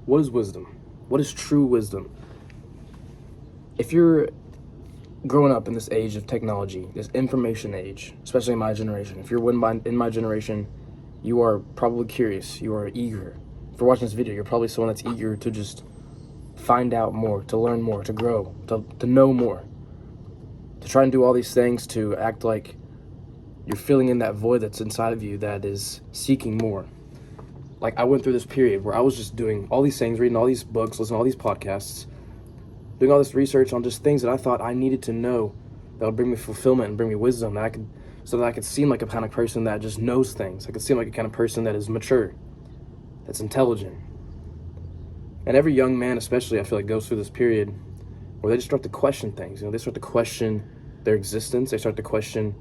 What is wisdom? What is true wisdom? If you're growing up in this age of technology, this information age, especially in my generation, if you're in my generation, you are probably curious, you are eager. If you're watching this video, you're probably someone that's eager to just find out more, to learn more, to grow, to know more, to try and do all these things, to act like you're filling in that void that's inside of you that is seeking more. Like, I went through this period where I was just doing all these things, reading all these books, listening to all these podcasts, doing all this research on just things that I thought I needed to know that would bring me fulfillment and bring me wisdom, so that I could seem like a kind of person that just knows things. I could seem like a kind of person that is mature, that's intelligent. And every young man, especially, I feel like, goes through this period where they just start to question things. They start to question their existence. They start to question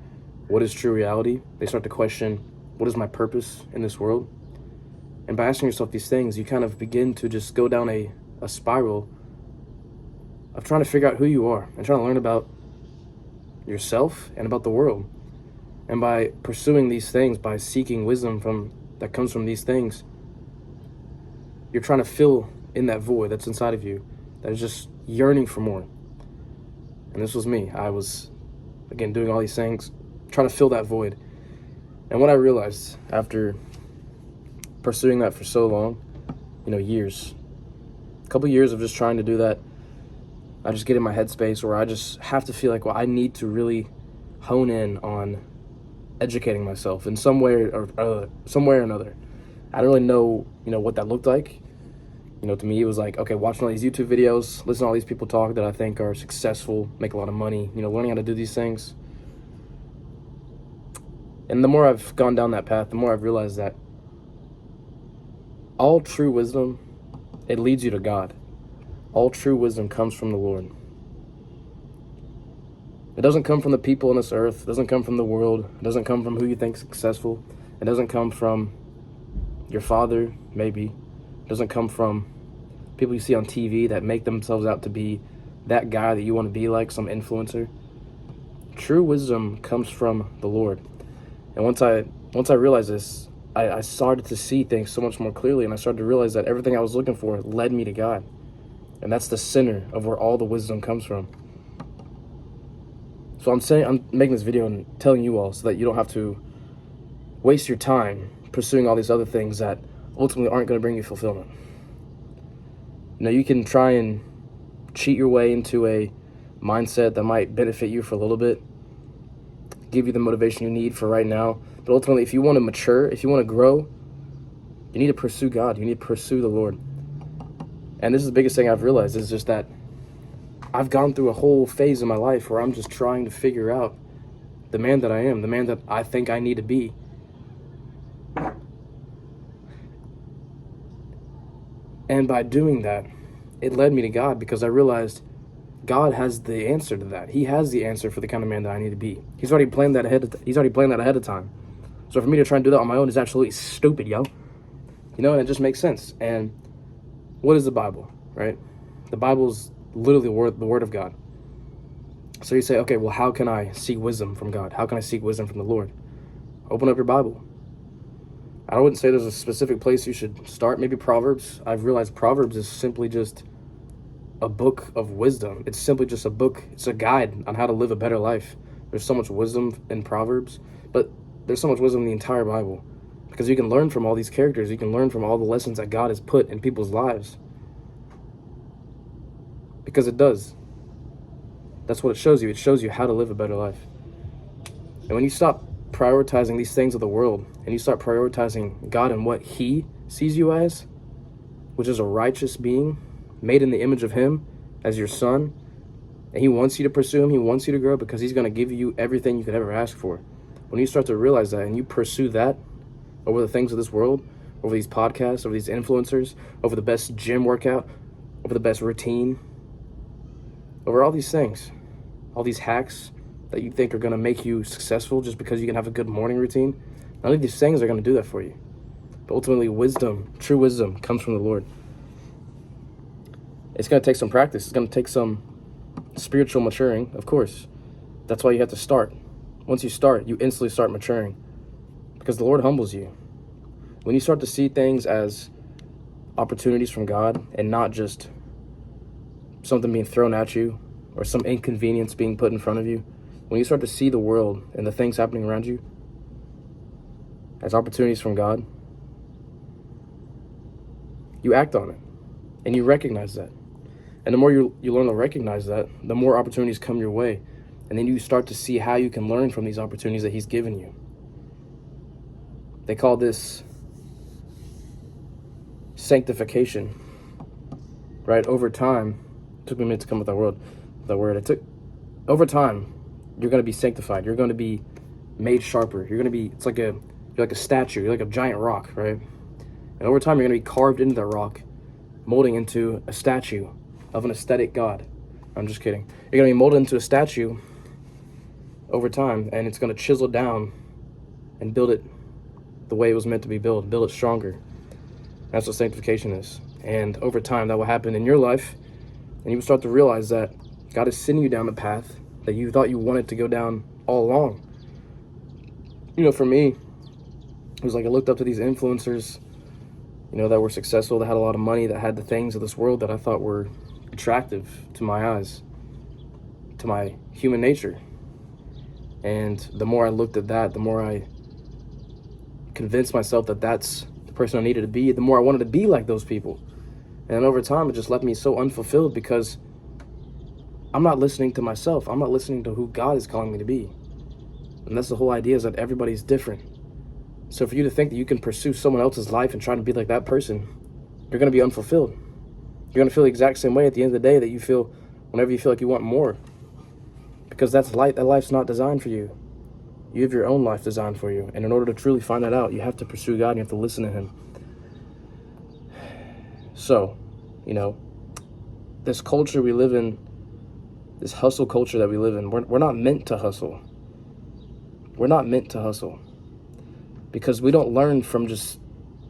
what is true reality. They start to question what is my purpose in this world. And by asking yourself these things, you kind of begin to just go down a spiral of trying to figure out who you are and trying to learn about yourself and about the world. And by pursuing these things, by seeking wisdom that comes from these things, you're trying to fill in that void that's inside of you that is just yearning for more. And this was me. I was, again, doing all these things, trying to fill that void. And what I realized after pursuing that for so long, years, a couple years of just trying to do that, I just get in my headspace where I just have to feel like, well, I need to really hone in on educating myself in some way or another. I don't really know, what that looked like. To me, it was like, okay, watching all these YouTube videos, listening to all these people talk that I think are successful, make a lot of money, learning how to do these things. And the more I've gone down that path, the more I've realized that all true wisdom, it leads you to God. All true wisdom comes from the Lord. It doesn't come from the people on this earth. It doesn't come from the world. It doesn't come from who you think is successful. It doesn't come from your father, maybe. It doesn't come from people you see on TV that make themselves out to be that guy that you want to be like, some influencer. True wisdom comes from the Lord. And once I realized this, I started to see things so much more clearly, and I started to realize that everything I was looking for led me to God. And that's the center of where all the wisdom comes from. So I'm making this video and telling you all so that you don't have to waste your time pursuing all these other things that ultimately aren't going to bring you fulfillment. You can try and cheat your way into a mindset that might benefit you for a little bit, give you the motivation you need for right now. But ultimately, if you want to mature, if you want to grow, you need to pursue God. You need to pursue the Lord. And this is the biggest thing I've realized, is just that I've gone through a whole phase in my life where I'm just trying to figure out the man that I am, the man that I think I need to be. And by doing that, it led me to God, because I realized God has the answer to that. He has the answer for the kind of man that I need to be. He's already planned that ahead of time. So for me to try and do that on my own is absolutely stupid, yo. And it just makes sense. And what is the Bible, right? The Bible's literally the word of God. So you say, okay, well, how can I seek wisdom from God? How can I seek wisdom from the Lord? Open up your Bible. I wouldn't say there's a specific place you should start. Maybe Proverbs. I've realized Proverbs is simply just a book of wisdom. It's simply just a book. It's a guide on how to live a better life. There's so much wisdom in Proverbs, but there's so much wisdom in the entire Bible, because you can learn from all these characters. You can learn from all the lessons that God has put in people's lives, because it does. That's what it shows you. It shows you how to live a better life. And when you stop prioritizing these things of the world and you start prioritizing God and what He sees you as, which is a righteous being made in the image of Him as your son, and He wants you to pursue Him, He wants you to grow, because He's going to give you everything you could ever ask for. When you start to realize that and you pursue that over the things of this world, over these podcasts, over these influencers, over the best gym workout, over the best routine, over all these things, all these hacks that you think are going to make you successful just because you can have a good morning routine, none of these things are going to do that for you. But ultimately, wisdom, true wisdom, comes from the Lord. It's going to take some practice. It's going to take some spiritual maturing, of course. That's why you have to start. Once you start, you instantly start maturing, because the Lord humbles you. When you start to see things as opportunities from God and not just something being thrown at you or some inconvenience being put in front of you, when you start to see the world and the things happening around you as opportunities from God, you act on it and you recognize that. And the more you learn to recognize that, the more opportunities come your way. And then you start to see how you can learn from these opportunities that he's given you. They call this sanctification, right? Over time, it took me a minute to come up with that word. Over time, you're going to be sanctified. You're going to be made sharper. You're going to be, you're like a statue. You're like a giant rock, right? And over time, you're going to be carved into that rock, molding into a statue of an aesthetic God. I'm just kidding. You're going to be molded into a statue over time, and it's going to chisel down and build it the way it was meant to be built, build it stronger. That's what sanctification is. And over time, that will happen in your life, and you will start to realize that God is sending you down the path that you thought you wanted to go down all along. You know, for me, it was like I looked up to these influencers, you know, that were successful, that had a lot of money, that had the things of this world that I thought were attractive to my eyes, to my human nature. And the more I looked at that, the more I convinced myself that that's the person I needed to be, the more I wanted to be like those people. And over time, it just left me so unfulfilled because I'm not listening to myself. I'm not listening to who God is calling me to be. And that's the whole idea, is that everybody's different. So for you to think that you can pursue someone else's life and try to be like that person, you're going to be unfulfilled. You're going to feel the exact same way at the end of the day that you feel whenever you feel like you want more. Because that's life. That life's not designed for you. You have your own life designed for you. And in order to truly find that out, you have to pursue God and you have to listen to him. So, you know, this culture we live in, this hustle culture that we live in, we're not meant to hustle. We're not meant to hustle. Because we don't learn from just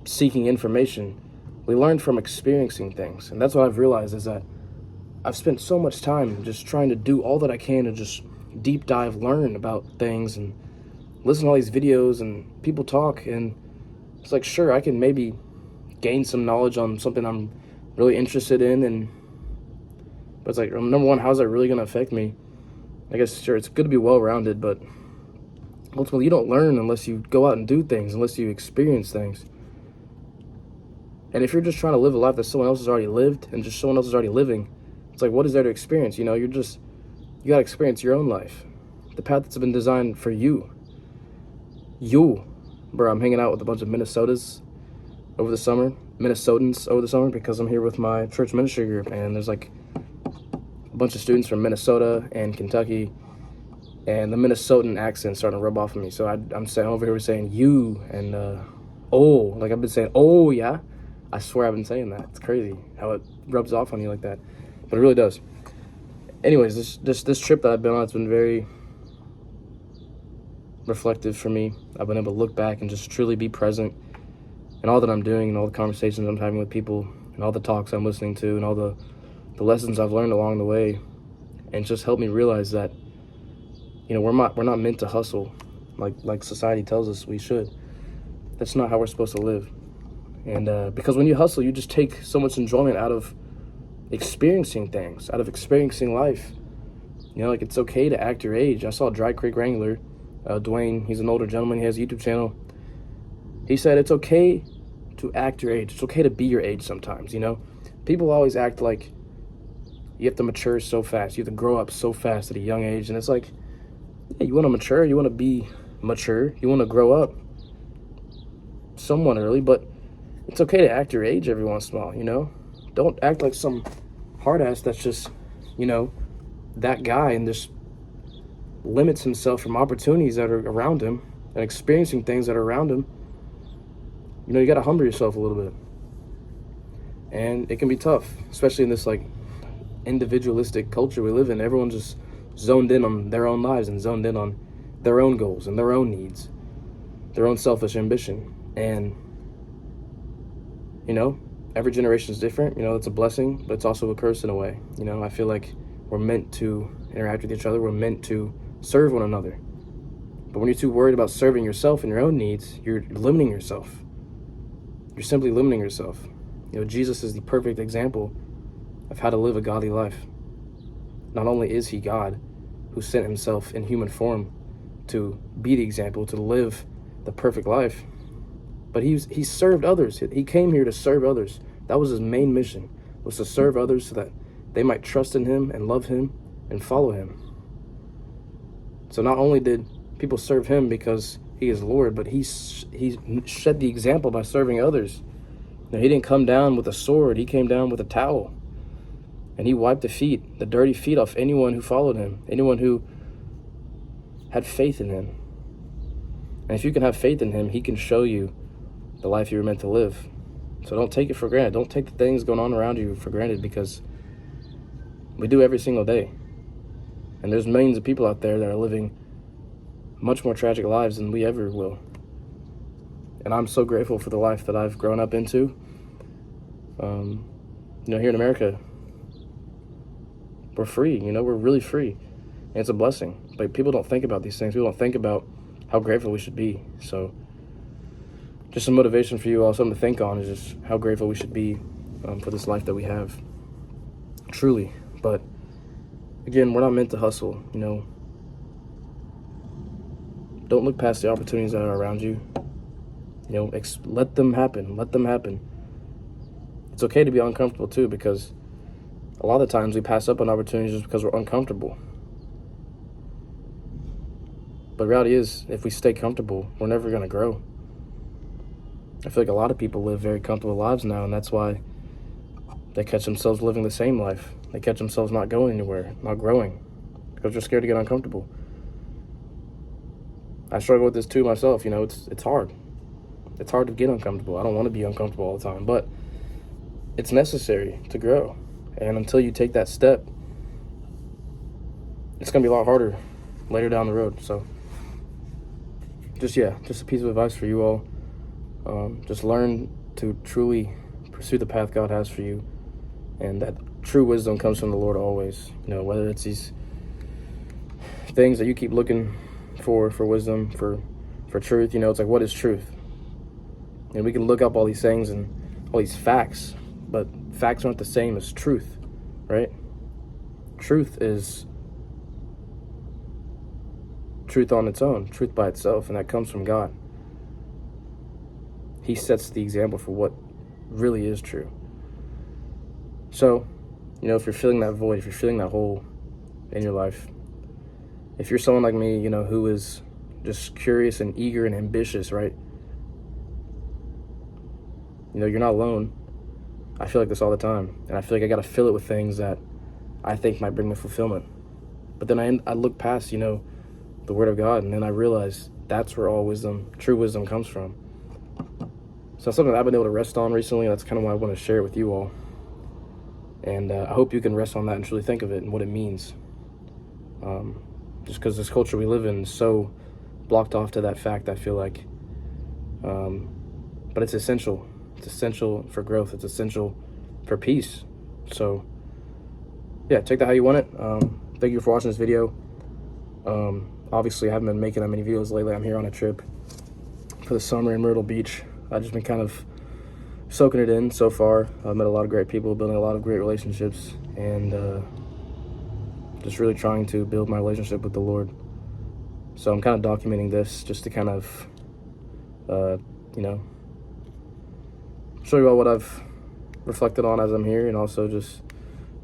seeking information. We learn from experiencing things. And that's what I've realized, is that I've spent so much time just trying to do all that I can to just deep dive, learn about things and listen to all these videos and people talk. And it's like, sure, I can maybe gain some knowledge on something I'm really interested in. But it's like, number one, how's that really going to affect me? I guess, sure, it's good to be well-rounded, but ultimately, you don't learn unless you go out and do things, unless you experience things. And if you're just trying to live a life that someone else has already lived and just someone else is already living, it's like, what is there to experience? You know, you got to experience your own life. The path that's been designed for you. Bro, I'm hanging out with a bunch of Minnesotans over the summer because I'm here with my church ministry group. And there's like a bunch of students from Minnesota and Kentucky. And the Minnesotan accent's starting to rub off on me. So I'm saying over here, we're saying you and oh. Like I've been saying, oh, yeah. I swear I've been saying that. It's crazy how it rubs off on you like that. But it really does. Anyways, this trip that I've been on, it's been very reflective for me. I've been able to look back and just truly be present in all that I'm doing and all the conversations I'm having with people and all the talks I'm listening to and all the lessons I've learned along the way. And just helped me realize that, you know, we're not meant to hustle like society tells us we should. That's not how we're supposed to live. And because when you hustle, you just take so much enjoyment out of experiencing things, out of experiencing life. You know, like, it's okay to act your age. I saw Dry Creek Wrangler, Dwayne, he's an older gentleman, he has a YouTube channel. He said it's okay to act your age. It's okay to be your age sometimes, you know? People always act like you have to mature so fast. You have to grow up so fast at a young age. And it's like, yeah, you want to mature, you want to be mature, you want to grow up somewhat early, but it's okay to act your age every once in a while, you know? Don't act like some hard ass that's just, you know, that guy and just limits himself from opportunities that are around him and experiencing things that are around him. You know, you got to humble yourself a little bit. And it can be tough, especially in this, like, individualistic culture we live in. Everyone's just zoned in on their own lives and zoned in on their own goals and their own needs, their own selfish ambition. And, you know, every generation is different. You know, it's a blessing, but it's also a curse in a way. You know, I feel like we're meant to interact with each other. We're meant to serve one another. But when you're too worried about serving yourself and your own needs, you're limiting yourself. You're simply limiting yourself. Jesus is the perfect example of how to live a godly life. Not only is he God who sent himself in human form to be the example, to live the perfect life, but he served others. He came here to serve others. That was his main mission, was to serve others so that they might trust in him and love him and follow him. So not only did people serve him because he is Lord, but he shed the example by serving others. Now, he didn't come down with a sword. He came down with a towel. And he wiped the dirty feet off anyone who followed him, anyone who had faith in him. And if you can have faith in him, he can show you the life you were meant to live. So don't take it for granted. Don't take the things going on around you for granted, because we do every single day. And there's millions of people out there that are living much more tragic lives than we ever will. And I'm so grateful for the life that I've grown up into. Here in America, we're free. We're really free. And it's a blessing. But people don't think about these things. People don't think about how grateful we should be. So just some motivation for you all, something to think on, is just how grateful we should be for this life that we have. Truly. But again, we're not meant to hustle. Don't look past the opportunities that are around you. Let them happen. Let them happen. It's okay to be uncomfortable too, because a lot of the times we pass up on opportunities just because we're uncomfortable. But the reality is, if we stay comfortable, we're never going to grow. I feel like a lot of people live very comfortable lives now, and that's why they catch themselves living the same life. They catch themselves not going anywhere, not growing, because they're scared to get uncomfortable. I struggle with this too myself. It's hard. It's hard to get uncomfortable. I don't want to be uncomfortable all the time, but it's necessary to grow. And until you take that step, it's going to be a lot harder later down the road. So just a piece of advice for you all. Just learn to truly pursue the path God has for you. And that true wisdom comes from the Lord always. Whether it's these things that you keep looking for wisdom, for truth, it's like, what is truth? And we can look up all these things and all these facts, but facts aren't the same as truth, right? Truth is truth on its own, truth by itself, and that comes from God. He sets the example for what really is true. So, if you're feeling that void, if you're feeling that hole in your life, if you're someone like me, who is just curious and eager and ambitious, right? You're not alone. I feel like this all the time. And I feel like I got to fill it with things that I think might bring me fulfillment. But then I look past, the Word of God, and then I realize that's where all wisdom, true wisdom, comes from. So that's something that I've been able to rest on recently. That's kind of why I want to share it with you all. And I hope you can rest on that and truly think of it and what it means. Just because this culture we live in is so blocked off to that fact, I feel like. But it's essential. It's essential for growth. It's essential for peace. So, take that how you want it. Thank you for watching this video. Obviously, I haven't been making that many videos lately. I'm here on a trip for the summer in Myrtle Beach. I've just been kind of soaking it in so far. I've met a lot of great people, building a lot of great relationships, and just really trying to build my relationship with the Lord. So I'm kind of documenting this just to kind of, show you all what I've reflected on as I'm here, and also just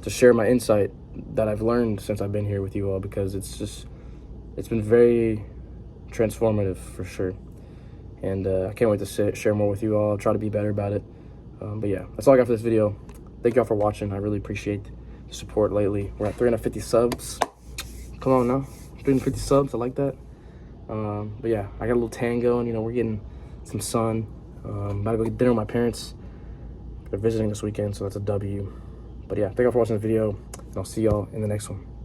to share my insight that I've learned since I've been here with you all, because it's been very transformative for sure. And I can't wait to share more with you all. I'll try to be better about it. But that's all I got for this video. Thank y'all for watching. I really appreciate the support lately. We're at 350 subs. Come on now. 350 subs. I like that. But I got a little tan going. We're getting some sun. About to go get dinner with my parents. They're visiting this weekend, so that's a W. But thank y'all for watching the video, and I'll see y'all in the next one.